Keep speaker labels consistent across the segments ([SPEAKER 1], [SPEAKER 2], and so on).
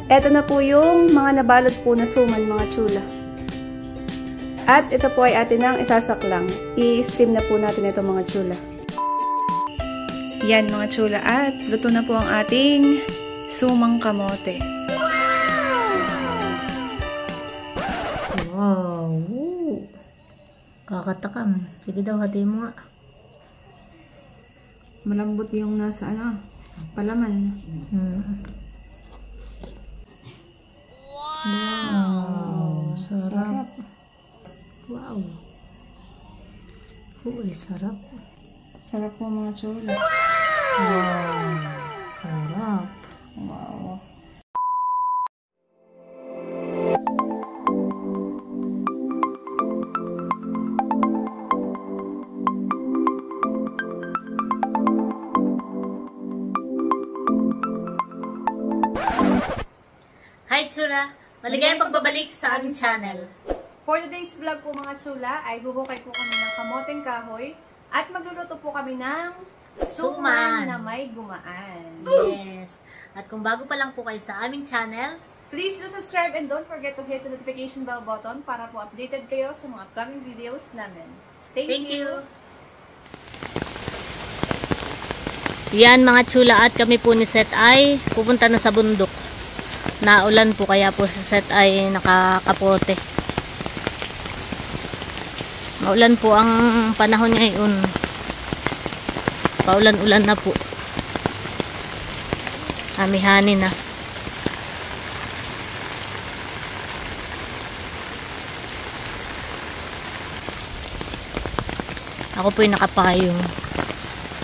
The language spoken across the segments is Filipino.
[SPEAKER 1] Ito na po yung mga nabalot po na suman, mga chula. At ito po ay atin ang isasaklang. I-steam na po natin ito, mga chula. Yan, mga chula, at luto na po ang ating sumang kamote.
[SPEAKER 2] Wow! Kakatakam. Sige daw, hati mo nga.
[SPEAKER 1] Malambot yung nasa palaman.
[SPEAKER 2] Wow! Sarap. Wow! Uy, sarap.
[SPEAKER 1] Sarap po, mga chula.
[SPEAKER 2] Wow! Sarap.
[SPEAKER 1] Wow.
[SPEAKER 2] Hi chula! Maligayang pagbabalik sa aming channel.
[SPEAKER 1] For today's vlog po, mga chula, ay huhukay po kami ng kamoteng kahoy at magluluto po kami ng suman na may gumaan.
[SPEAKER 2] Yes! At kung bago pa lang po kayo sa aming channel,
[SPEAKER 1] please do subscribe and don't forget to hit the notification bell button para po updated kayo sa mga upcoming videos namin. Thank you!
[SPEAKER 2] Yan mga chula, at kami po ni Seth ay pupunta na sa bundok. Naulan po kaya po si Seth ay nakakapote. Maulan po ang panahon ngayon. Paulan-ulan na po. Amihani na. Ako po yung nakapayong.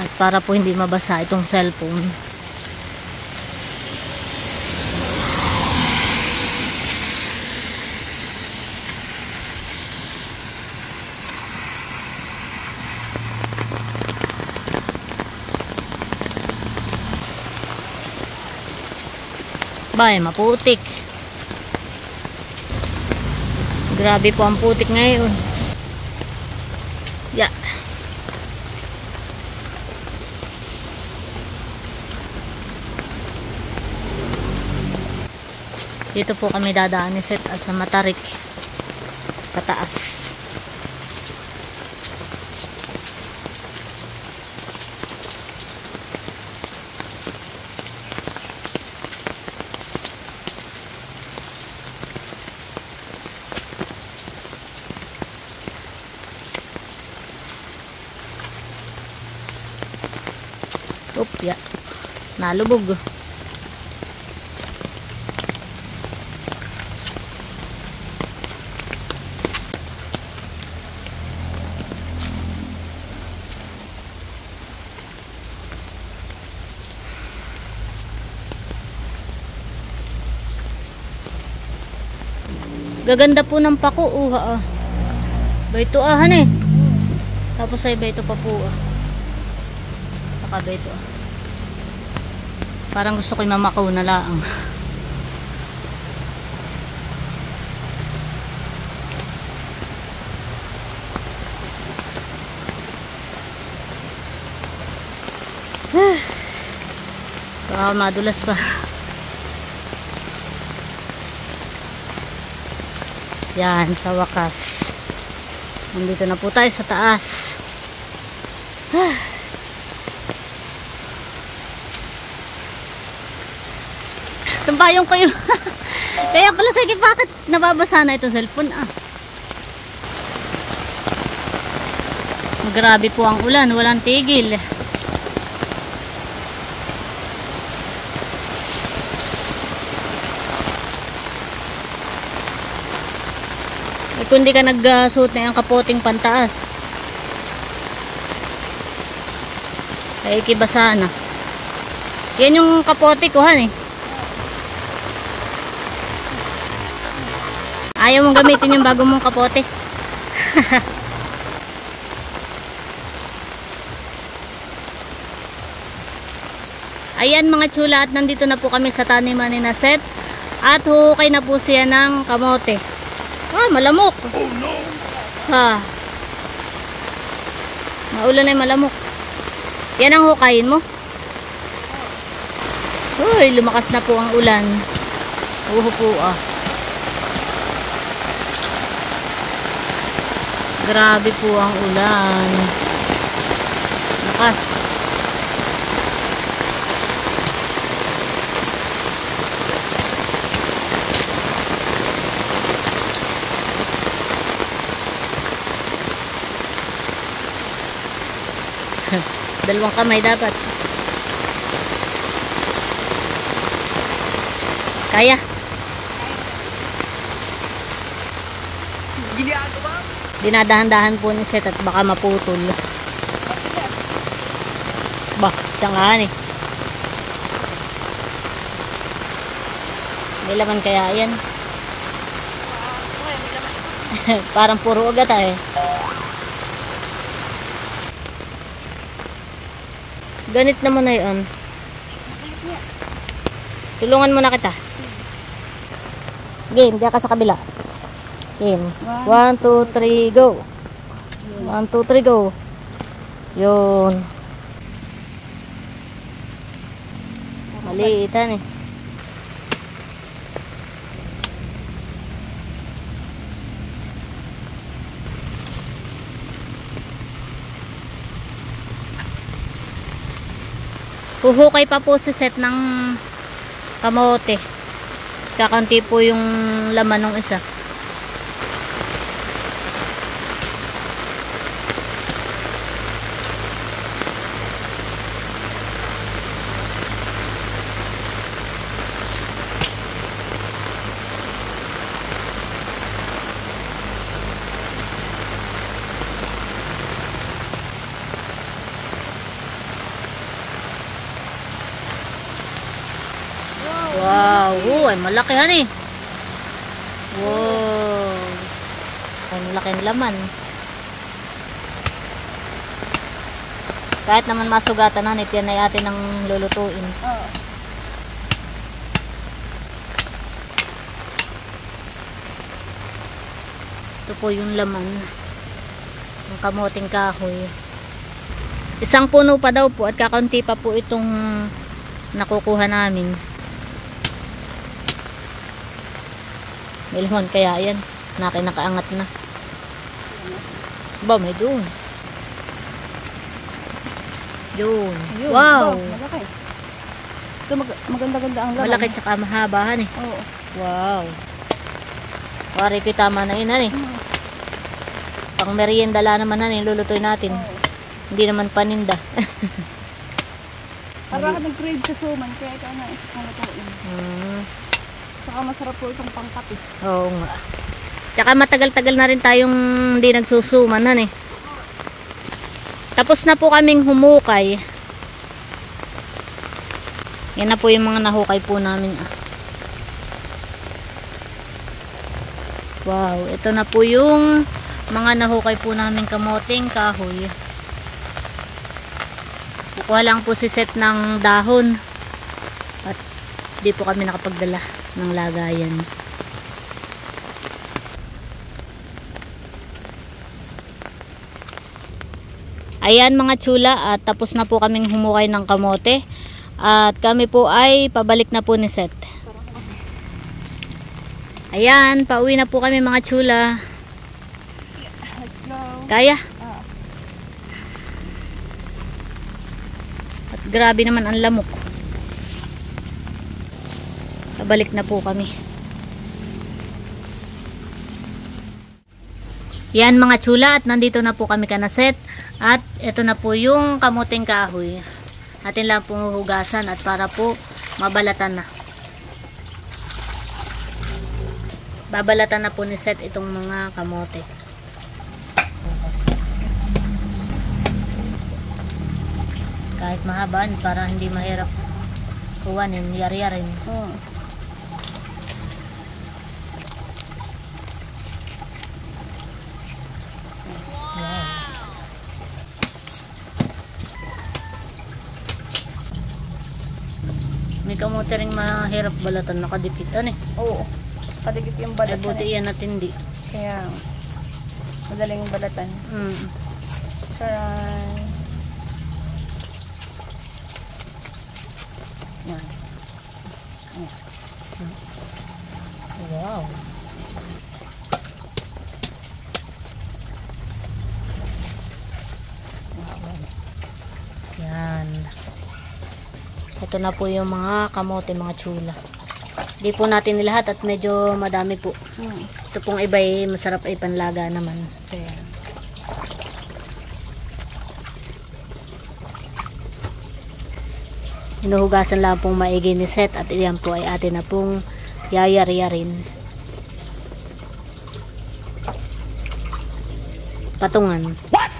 [SPEAKER 2] At para po hindi mabasa itong cellphone. Bay, maputik. Grabe po ang putik ngayon. Yeah. Dito po kami dadaan ni Seth sa Matarik. Pataas. Ya, nalubog. Gaganda po ng pako. Bayto ahan eh. Tapos ay bayto pa po. Saka bayto Parang gusto ko yung mamakaw na laang. Baka madulas pa. Yan, sa wakas. Nandito na po tayo sa taas. Tambayong kayo. Kaya pala sige, bakit nababasa na itong cellphone Grabe po ang ulan, walang tigil. Kung di ka nagsuot na yung kapoting pantaas, ay ikibasa na. Yan yung kapote ko Ayaw mong gamitin yung bago mong kapote. Ayan mga chula, at nandito na po kami sa taniman ni Seth. At huhukay na po siya ng kamote. Malamok. Oh no. Maulan ay malamok. Yan ang hukayin mo. Uy, lumakas na po ang ulan. Po ah. Grabe po ang ulan. Lakas. Dalawang kamay dapat. Kaya. Dinadahan-dahan po ni Seth at baka maputol. Bah, siya nga eh. May laman kaya yan. Parang puro ugat eh. Ganit naman na yun. Tulungan mo na kita. Game, diya ka sa kabila. Game. 1, 2, 3, go. 1, 2, 3, go. Yun. Maliitan eh. Huhukay pa po si Seth ng kamote. Kakunti po yung laman ng isa. Wow, ay malaki han eh. Wow. Ang laki ng laman. Kahit naman masugatan han, yan ay atin ang lulutuin.
[SPEAKER 1] Oo.
[SPEAKER 2] Ito po yung laman ng kamoting kahoy. Isang puno pa daw po at kakaunti pa po itong nakukuha namin. May laman kaya yan. Nakaangat na. Ba, may doon. Doon. Wow.
[SPEAKER 1] Malaki. Ito maganda-ganda ang laman.
[SPEAKER 2] Malaki tsaka mahabahan eh.
[SPEAKER 1] Oo.
[SPEAKER 2] Wow. Wari ko tama na yun eh. Pang merienda la naman han, lulutuin natin.
[SPEAKER 1] Oo.
[SPEAKER 2] Hindi naman paninda.
[SPEAKER 1] Parang nag-grade sa suman, kaya ito na isip na lutuin. Tsaka masarap po itong pangkape.
[SPEAKER 2] Oo nga. Tsaka matagal-tagal na rin tayong hindi nagsusuman han eh. Tapos na po kaming humukay. Yan na po yung mga nahukay po namin. Wow, ito na po yung mga nahukay po namin kamoting kahoy. Kukuha lang po si Seth ng dahon. At di po kami nakapagdala ng lagayan. Ayan mga chula, at tapos na po kaming humukay ng kamote. At kami po ay pabalik na po ni Seth. Ayan, pauwi na po kami mga chula.
[SPEAKER 1] Let's go.
[SPEAKER 2] Kaya? At grabe naman ang lamok. Pabalik na po kami. Yan mga chula, at nandito na po kami kana Seth. At ito na po yung kamuting kahoy. Atin lang pong hugasan at para po mabalatan na. Babalatan na po ni Seth itong mga kamote. Kahit mahabaan para hindi mahirap kuwanin, yari-yarin. May kamote ring mahirap balatan, nakadikitan eh.
[SPEAKER 1] Oo. Kadikit yung balatan.
[SPEAKER 2] Buti yan at hindi.
[SPEAKER 1] Kaya madaling balatan. Saray. Yan.
[SPEAKER 2] Wow. Yan. Ito na po yung mga kamote, mga tsula. Di po natin nilahat at medyo madami po. Ito pong iba ay masarap ay panlaga naman. Kaya. Hinuhugasan lang pong maigi ni Seth at iyan po ay atin na pong yayari-yarin. Patungan.
[SPEAKER 1] What?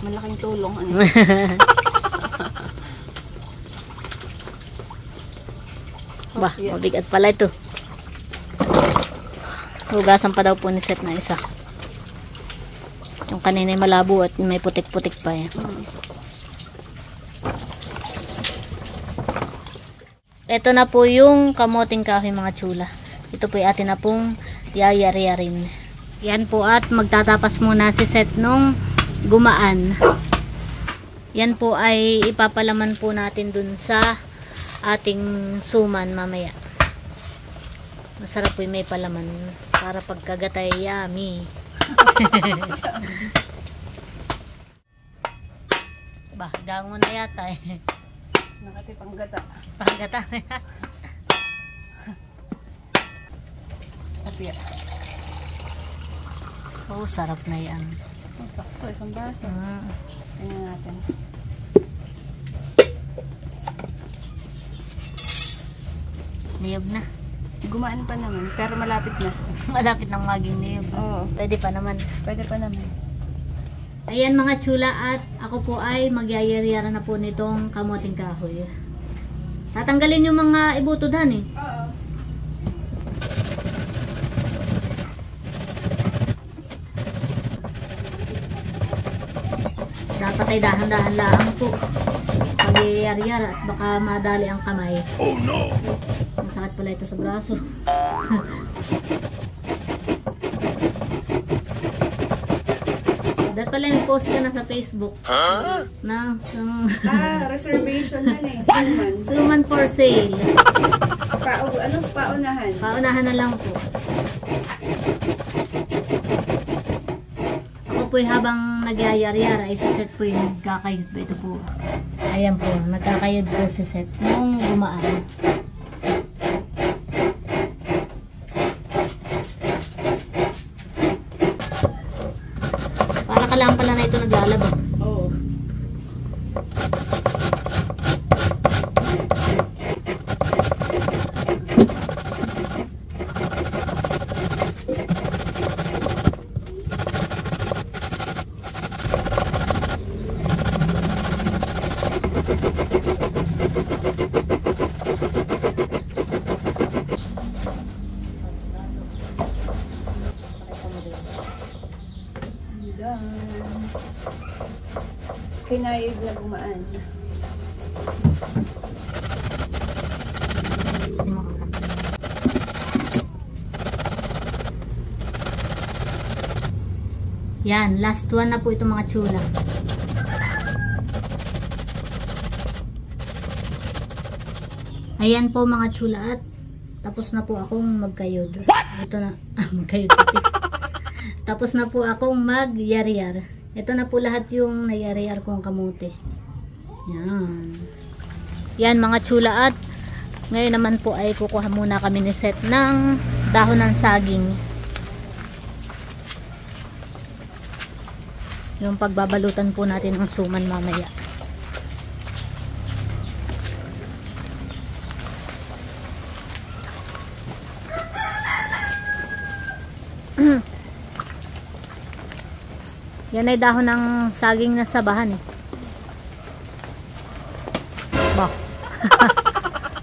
[SPEAKER 1] Malaking tulong. Ano?
[SPEAKER 2] Bah, mabigat pala ito. Hugasan pa daw po ni Seth na isa. Yung kanina ay malabo at may putik-putik pa yan. Ito na po yung kamoting kahoy, mga tsula. Ito po ay atin na pong yayari-yarin. Yan po at magtatapas muna si Seth nung gumaan. Yan po ay ipapalaman po natin dun sa ating suman mamaya. Masarap po yung may palaman para pagkagatay yummy. Bah, gango na yata eh.
[SPEAKER 1] Nakatipang gata.
[SPEAKER 2] Panggata na yan.
[SPEAKER 1] Kapira.
[SPEAKER 2] Oh, sarap na yan.
[SPEAKER 1] Oh, sakto, isang baso. Tingnan natin.
[SPEAKER 2] Niyog na.
[SPEAKER 1] Gumaan pa naman, pero malapit na.
[SPEAKER 2] Malapit nang maging niyog.
[SPEAKER 1] Oo.
[SPEAKER 2] Pwede pa naman.
[SPEAKER 1] Pwede pa naman.
[SPEAKER 2] Ayan mga tsula, at ako po ay magyayari-yara na po nitong kamoting kahoy. Tatanggalin yung mga ibutodhan eh.
[SPEAKER 1] Oo.
[SPEAKER 2] Dapat ay dahan-dahan lang po magyayari-yara at baka madali ang kamay.
[SPEAKER 3] Oh no!
[SPEAKER 2] Masakit pala ito sa braso. Dapat pala yung post ka na sa Facebook.
[SPEAKER 3] Huh?
[SPEAKER 1] Reservation na eh. Suman.
[SPEAKER 2] Suman for sale.
[SPEAKER 1] Paunahan?
[SPEAKER 2] Paunahan na lang po. Ako po habang nagyayari-yara, si Seth po yung nagkakayod po. Ito po. Ayan po, nagkakayod po si Seth nung gumaan. Para ka lang pala na ito naglalaba.
[SPEAKER 1] Oo. Kinayod na gumaan.
[SPEAKER 2] Yan, last one na po ito mga tsula. Ayan po mga tsula, at tapos na po akong magkayod. Ito na, magkayod pati. Tapos na po akong magyari-yar. Ito na po lahat yung nayari-yar kong kamote. Yan. Yan mga tsula, at ngayon naman po ay kukuha muna kami ni Seth ng dahon ng saging. Yung pagbabalutan po natin ang suman mamaya. Yan ay dahon ng saging na sabahan eh. Bah.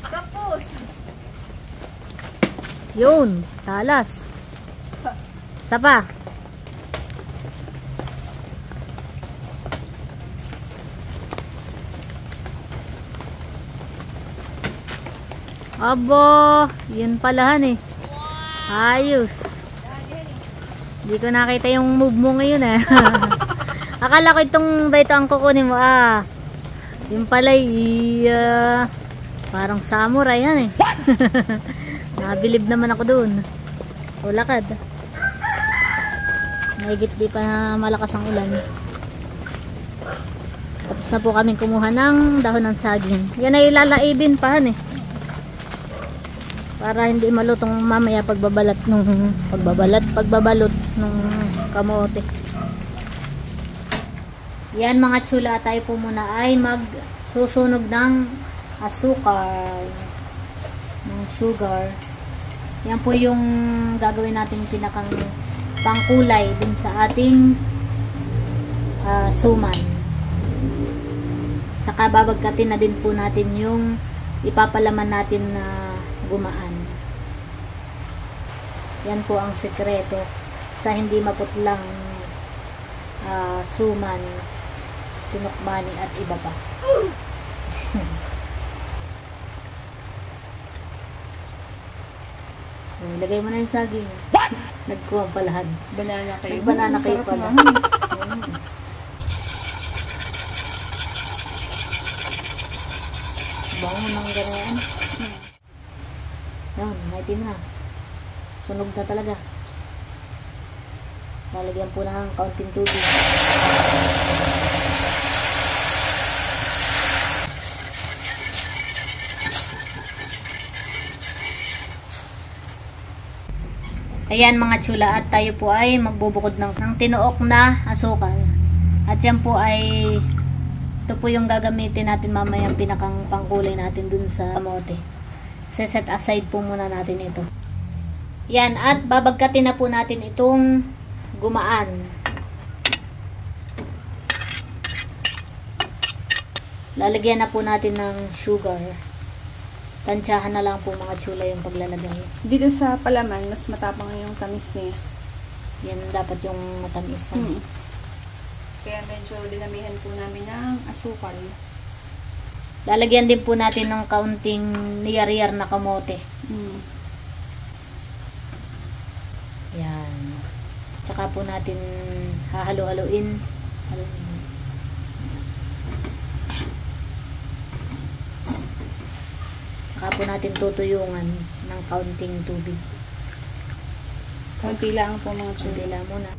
[SPEAKER 1] Tapos!
[SPEAKER 2] Yun, talas. Sapa. Abo, yun palahan eh. Ayos. Hindi ko nakita yung move mo ngayon eh. Akala ko itong ba ito ang kukunin mo yung pala parang samurai yan eh. Nabilib naman ako doon. O lakad. Mahigit di pa malakas ang ulan. Tapos na po kami kumuha ng dahon ng saging. Yan ay lalaibin pa eh. Para hindi malutong mamaya pagbabalot nung kamote. Yan mga tsula, tayo po muna ay magsusunog ng asukal, ng sugar. Yan po yung gagawin natin pinakang pangkulay dun sa ating suman. Saka babagkatin na din po natin yung ipapalaman natin na gumaan. Yan po ang sekreto sa hindi maputlang suman, sinukmani at iba pa. Ilagay mo na yung saging. Nagkuwang palahan.
[SPEAKER 1] Banana kayo.
[SPEAKER 2] Banana kayo pala. Bango mo ng ganyan. Yan, maitim na. Sunog na talaga. Lalagyan po ng kaunting tubig. Ayan mga tsula, at tayo po ay magbubukod ng tinuok na asukal. At yan po ay, ito po yung gagamitin natin mamaya pinakang pangkulay natin dun sa kamote. Set aside po muna natin ito. Yan, at babagkatin na po natin itong gumaan. Lalagyan na po natin ng sugar. Tansyahan na lang po mga tsula yung paglalagay.
[SPEAKER 1] Dito sa palaman, mas matapang yung tamis niya.
[SPEAKER 2] Yan dapat yung matamis.
[SPEAKER 1] Kaya medyo dinamihan po namin ng asukal.
[SPEAKER 2] Lalagyan din po natin ng kaunting niyar-yar na kamote. Yan. Tsaka po natin hahalo-haloin. Tsaka po natin tutuyungan ng kaunting tubig.
[SPEAKER 1] Kaunti lang po mga tsula.
[SPEAKER 2] Kunti lang muna.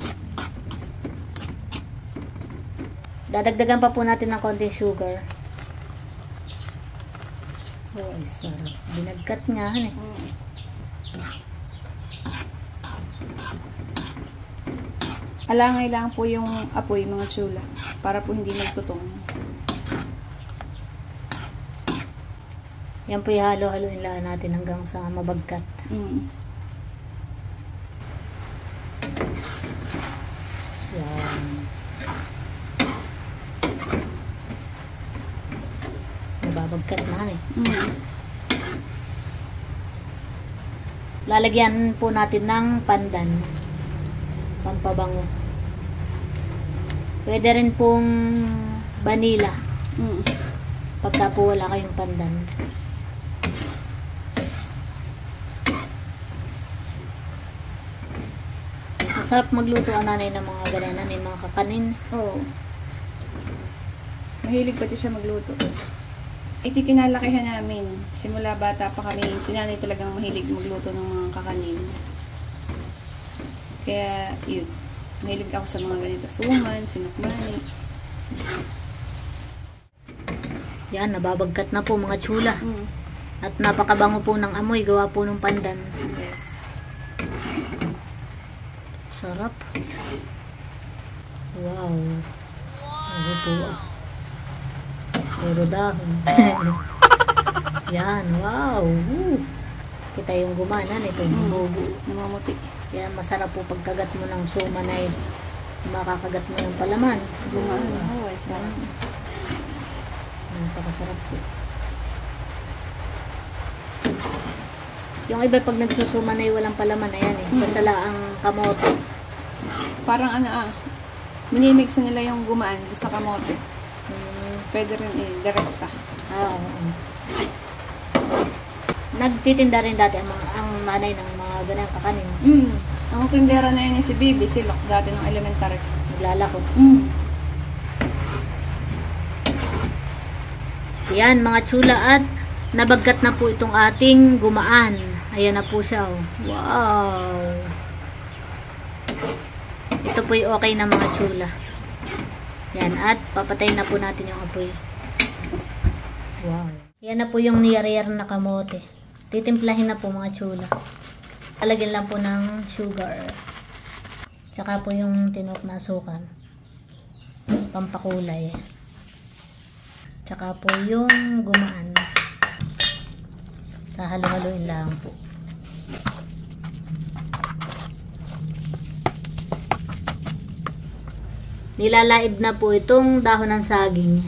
[SPEAKER 2] Dadagdagan pa po natin ng kaunting sugar. Oh, ay sarap. Binagkat nga eh.
[SPEAKER 1] Alangay lang po yung apoy mga tsula para po hindi magtutong.
[SPEAKER 2] Yan po ihalo-haloin lang natin hanggang sa mabagkat. Yan. Nababagkat na eh. Lalagyan po natin ng pandan. Pampabango. Pwede rin pong vanilla. Pagka po wala kayong pandan. Masarap magluto ang nanay ng mga ganyan, ng mga kakanin.
[SPEAKER 1] Oo. Mahilig pati siya magluto. Ito kinalakihan namin. Simula bata pa kami, si nanay talagang mahilig magluto ng mga kakanin. Kaya, yun. Mahilig ako sa mga ganito. Suman, sinukmani.
[SPEAKER 2] Yan, nababagkat na po mga tsula. At napakabango po ng amoy, gawa po ng pandan.
[SPEAKER 1] Yes.
[SPEAKER 2] Sarap. Wow. Ano po ah. Puro dahon. Yan, wow. Kita yung gumana nito.
[SPEAKER 1] Namamuti.
[SPEAKER 2] Yan, masarap po pagkagat mo ng suman ay makakagat mo yung palaman.
[SPEAKER 1] Gumana. Oh, ay sarap.
[SPEAKER 2] Napakasarap po. Yung iba pag nagsusuman ay walang palaman, ayan eh. Basta ang kamote.
[SPEAKER 1] Parang minimix na nila yung gumaan doon sa kamote. Pwede rin direkta.
[SPEAKER 2] Nagtitinda rin dati ang nanay ng mga ganang kakanin.
[SPEAKER 1] Ang tindera na yun si Bibi, si Lok, dati ng elementary.
[SPEAKER 2] Naglalako. Yan mga tsula, at nabagkat na po itong ating gumaan. Ayan na po siya, oh. Wow! Ito po yung okay na mga chula. Yan, at papatayin na po natin yung apoy. Wow! Yan na po yung niyar-yar na kamote. Titimplahin na po mga chula. Talagyan lang po ng sugar. Tsaka po yung tinok na asukal. Pampakulay. Tsaka po yung gumaan. Halo-haloin lang po. Nilalaib na po itong dahon ng saging.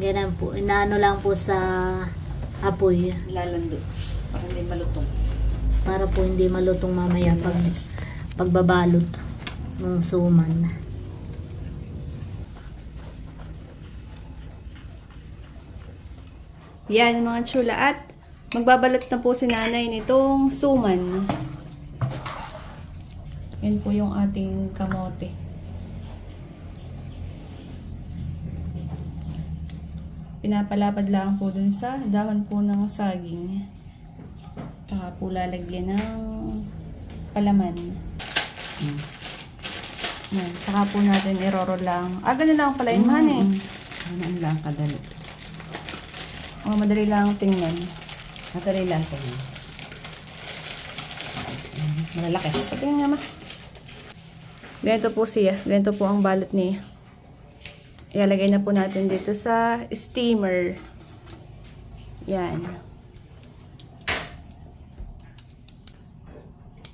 [SPEAKER 2] Ganyan po. Inaano lang po sa apoy.
[SPEAKER 1] Lalando. Para hindi malutong.
[SPEAKER 2] Para po hindi malutong mamaya pagbabalot ng suman.
[SPEAKER 1] Yan mga chula, at magbabalot na po si nanay nitong suman. Yan po yung ating kamote. Pinapalapad lang po dun sa dahon po ng saging. Tsaka po lalagyan ng palaman. Yan. Tsaka po natin iroro lang. Ganun lang pala yun, man eh.
[SPEAKER 3] Ano lang kadali.
[SPEAKER 1] Madali lang tingnan.
[SPEAKER 3] Madali lang tingnan. Malalaki.
[SPEAKER 1] Patingin nga ma. Ganito po siya. Ganito po ang balot niya. Ilalagay na po natin dito sa steamer. Yan.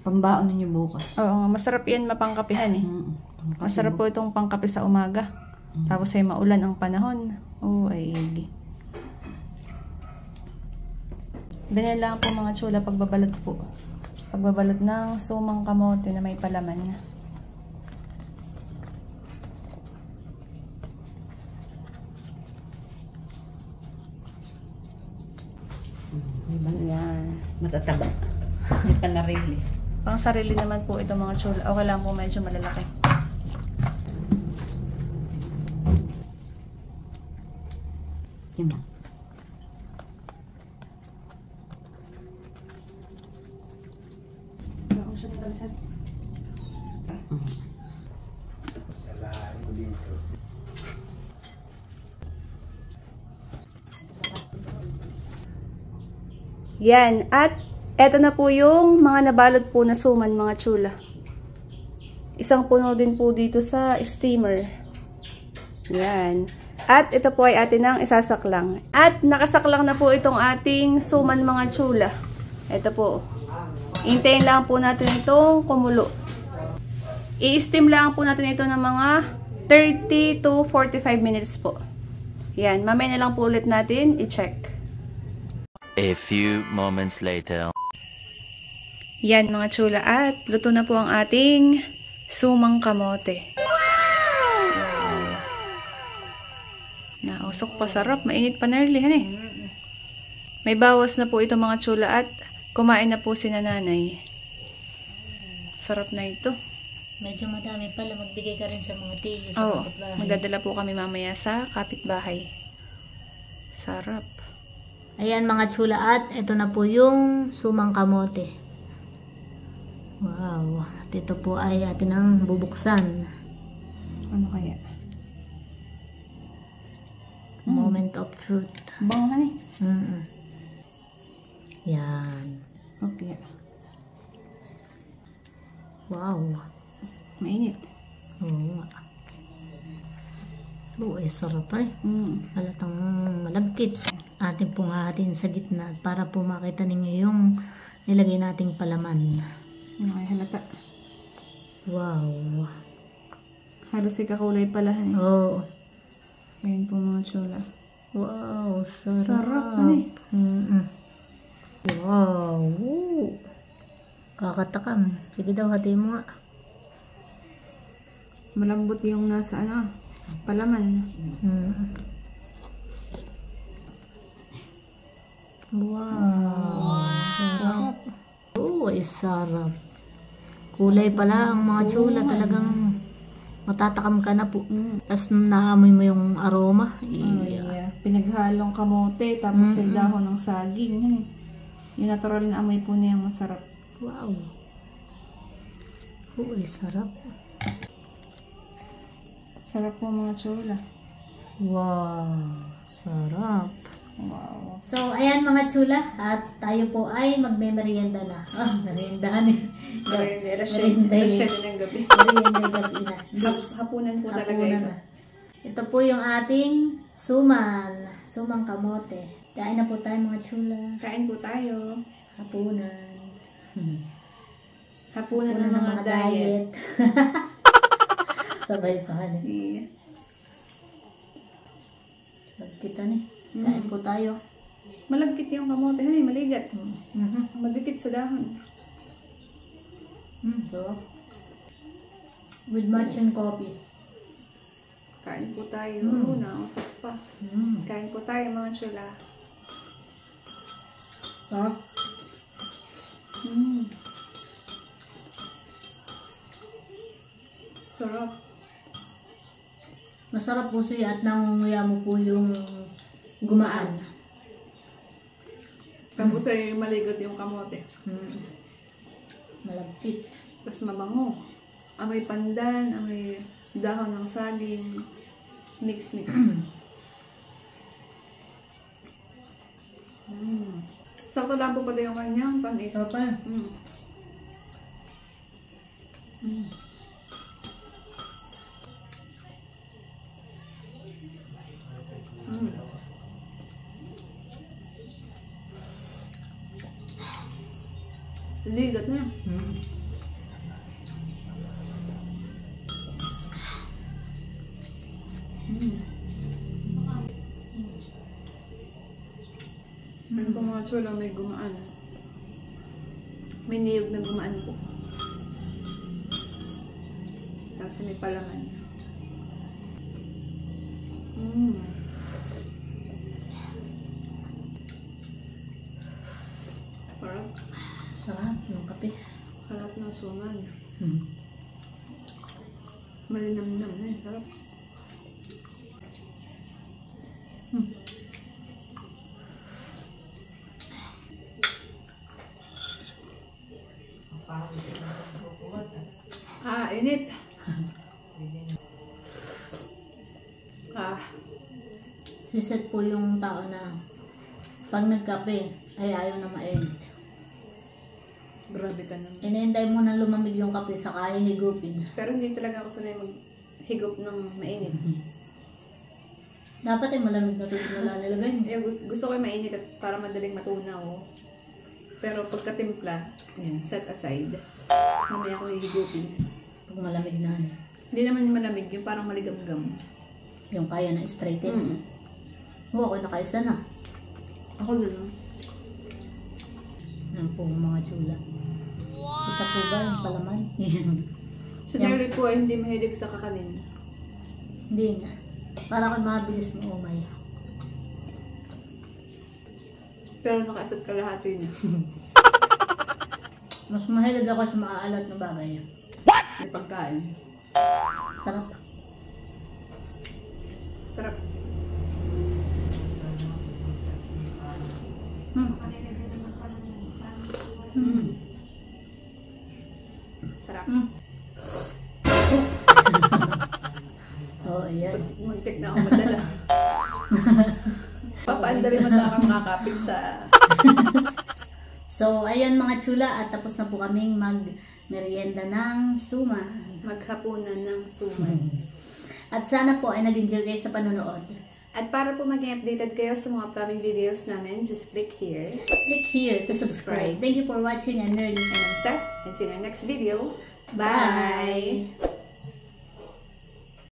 [SPEAKER 3] Pambaon ninyo bukas.
[SPEAKER 1] Oo, masarap yan mapangkapihan eh. Masarap po itong pangkape sa umaga. Tapos ay maulan ang panahon. Ay. Ganyan lang po mga chula pagbabalot po. Pagbabalot ng sumang kamote na may palaman.
[SPEAKER 3] Yan. Matataba. May panarili.
[SPEAKER 1] Pang sarili naman po ito mga chula. Okay lang po medyo malalaki.
[SPEAKER 3] Yan.
[SPEAKER 1] Yan. At eto na po yung mga nabalot po na suman mga chula. Isang puno din po dito sa steamer. Yan. At ito po ay atin ang isasaklang. At nakasaklang na po itong ating suman mga chula. Ito po. Hintayin lang po natin itong kumulo. I-steam lang po natin ito ng mga 30 to 45 minutes po. Yan. Mamaya na lang po ulit natin i-check.
[SPEAKER 4] A few moments later.
[SPEAKER 1] Yan mga chula, at luto na po ang ating sumang kamote. Wow! Nausok pa, sarap. Mainit pa narlihan eh. May bawas na po ito mga chula, at kumain na po si nanay. Sarap na ito.
[SPEAKER 2] Medyo madami pala. Magbigay ka rin sa mga tiyo sa
[SPEAKER 1] Oo,
[SPEAKER 2] kapitbahay.
[SPEAKER 1] magdadala po kami mamaya sa kapitbahay. Sarap.
[SPEAKER 2] Ayan mga chula, at ito na po yung sumang kamote. Wow. At ito po ay atin ang bubuksan.
[SPEAKER 1] Ano kaya?
[SPEAKER 2] Moment of truth.
[SPEAKER 1] Bangan eh.
[SPEAKER 2] Yan.
[SPEAKER 1] Okay.
[SPEAKER 2] Wow.
[SPEAKER 1] Mainit.
[SPEAKER 2] Oo nga. Ay sarap ay. Halatang malagkit. Atin pong hahatiin sa gitna para po makita ninyo yung nilagay nating palaman.
[SPEAKER 1] Ano kaya halata?
[SPEAKER 2] Wow.
[SPEAKER 1] Halos ikakulay pala eh.
[SPEAKER 2] Oo.
[SPEAKER 1] Ayan po mga chula.
[SPEAKER 2] Wow, sarap.
[SPEAKER 1] Sarap ano eh.
[SPEAKER 2] Wow. Kakatakam. Sige daw, hati mo nga.
[SPEAKER 1] Malambot yung nasa palaman.
[SPEAKER 2] Wow. Sarap. Ay sarap. Kulay pala ang mga chula, talagang Matatakam ka na po. Tapos naamoy mo yung aroma.
[SPEAKER 1] Yeah. Pinaghalong kamote, tapos yung dahon ng saging. Yan eh. Yung natural na amoy po niya masarap.
[SPEAKER 2] Wow. Uy, sarap.
[SPEAKER 1] Sarap po mga chula.
[SPEAKER 2] Wow, sarap.
[SPEAKER 1] Wow.
[SPEAKER 2] So, ayan mga chula, at tayo po ay magme-merienda na. Meriendahan eh.
[SPEAKER 1] Alas 7 ng gabi.
[SPEAKER 2] Merienda gabi na.
[SPEAKER 1] Hapunan po talaga
[SPEAKER 2] Hapunan
[SPEAKER 1] ito.
[SPEAKER 2] na. Ito po yung ating suman. Sumang kamote. Kain na po tayo mga chula.
[SPEAKER 1] Kain po tayo.
[SPEAKER 2] Hapunan.
[SPEAKER 1] Hapunan ng mga diet.
[SPEAKER 2] Sabay pa ka eh.
[SPEAKER 1] Yeah.
[SPEAKER 2] Kita ni. Kain po tayo.
[SPEAKER 1] Malagkit yung kamote. Hani, maligat. Madikit sa dahon.
[SPEAKER 2] So, with matching coffee.
[SPEAKER 1] Kain po tayo. Nausap pa. Kain po tayo mga chula.
[SPEAKER 2] Sarap.
[SPEAKER 1] Sarap.
[SPEAKER 2] Masarap po siya at nangunguya mo po yung gumaan.
[SPEAKER 1] Tapos ay maligat yung kamote.
[SPEAKER 2] Malagkit.
[SPEAKER 1] Tapos mabango. Amoy pandan, amoy dahon ng saging. Mix. Sakto lang po pati yung kanyang panis.
[SPEAKER 2] Papa.
[SPEAKER 1] Ligat na yan. Ano po mga chula, may gumaan. May niyog na gumaan po. Tapos may palaman. Sarap.
[SPEAKER 2] Sarap yung kape.
[SPEAKER 1] Sarap ng suman. Malinamnam na eh. Sarap. Init.
[SPEAKER 2] Siset po yung tao na pag nagkape ay ayaw na mainit.
[SPEAKER 1] Grabe ka naman.
[SPEAKER 2] Inaintay mo na lumamig yung kape saka higupin.
[SPEAKER 1] Pero hindi talaga ako sanay maghigop ng mainit.
[SPEAKER 2] Dapat ay malamig na tubig na lalagay mo.
[SPEAKER 1] Gusto ko yung mainit at para madaling matunaw. Pero pagkatimpla, set aside. Mamaya ako hihigupin.
[SPEAKER 2] Pag malamig na.
[SPEAKER 1] Hindi naman yung malamig, yung parang maligam-gam.
[SPEAKER 2] Yung kaya na straighten. Oo, ako nakaisa na.
[SPEAKER 1] Ako dun.
[SPEAKER 2] Yan po mga chula. Kita po ba yung palaman?
[SPEAKER 1] Si Derry po ay hindi mahilig sa kakanin.
[SPEAKER 2] Hindi nga. Para kung mabilis mo umay.
[SPEAKER 1] Pero nakaisot kalahati na.
[SPEAKER 2] Mas mahilig ako sa maaalat na bagay.
[SPEAKER 1] May pagkain.
[SPEAKER 2] Sarap.
[SPEAKER 1] Sarap. Sarap.
[SPEAKER 2] Oo, ayan.
[SPEAKER 1] Muntik na ako madala. Papaandari magkakamakakapit sa...
[SPEAKER 2] So, ayan mga chula, at tapos na po kaming mag-merienda ng suman.
[SPEAKER 1] Maghapunan ng suman.
[SPEAKER 2] At sana po ay nag-enjoy kayo sa panonood.
[SPEAKER 1] At para po maging updated kayo sa mga upcoming videos namin, just click here.
[SPEAKER 2] Click here to subscribe. Thank you for watching and learning.
[SPEAKER 1] And I'm Steph, and see you in our next video. Bye!